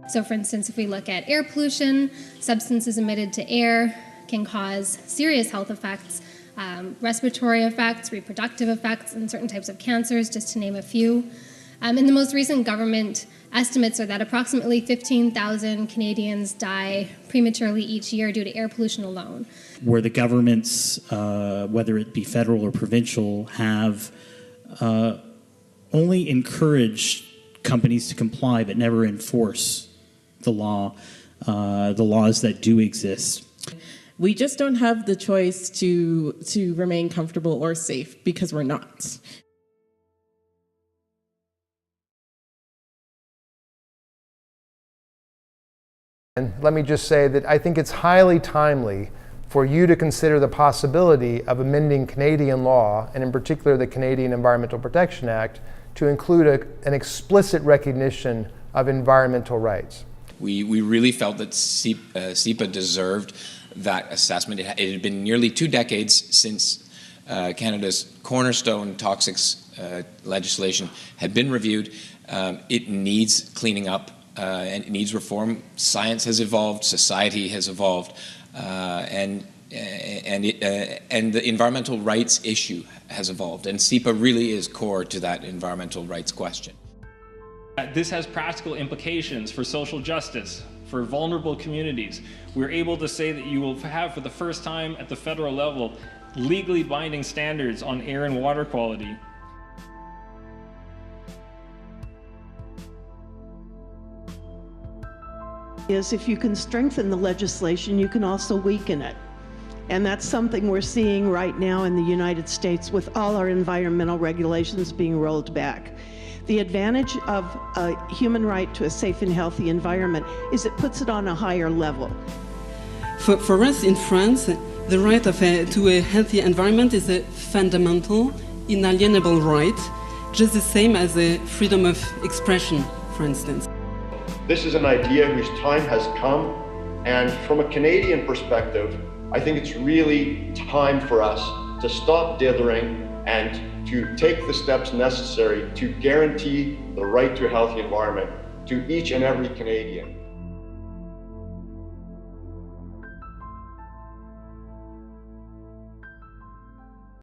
So for instance, if we look at air pollution, substances emitted to air can cause serious health effects, respiratory effects, reproductive effects, and certain types of cancers, just to name a few. And the most recent government estimates are that approximately 15,000 Canadians die prematurely each year due to air pollution alone. Where the governments, whether it be federal or provincial, have only encouraged companies to comply but never enforce the laws that do exist. We just don't have the choice to remain comfortable or safe because we're not. And let me just say that I think it's highly timely for you to consider the possibility of amending Canadian law, and in particular the Canadian Environmental Protection Act, to include an explicit recognition of environmental rights. We really felt that SEPA deserved that assessment. It had been nearly 2 decades since Canada's cornerstone toxics legislation had been reviewed. It needs cleaning up and it needs reform. Science has evolved, society has evolved, and the environmental rights issue has evolved. And SEPA really is core to that environmental rights question. This has practical implications for social justice, for vulnerable communities. We're able to say that you will have, for the first time at the federal level, legally binding standards on air and water quality. Is if you can strengthen the legislation, you can also weaken it. And that's something we're seeing right now in the United States with all our environmental regulations being rolled back. The advantage of a human right to a safe and healthy environment is it puts it on a higher level. For us in France, the right to a healthy environment is a fundamental, inalienable right, just the same as the freedom of expression, for instance. This is an idea whose time has come, and from a Canadian perspective, I think it's really time for us to stop dithering and to take the steps necessary to guarantee the right to a healthy environment to each and every Canadian.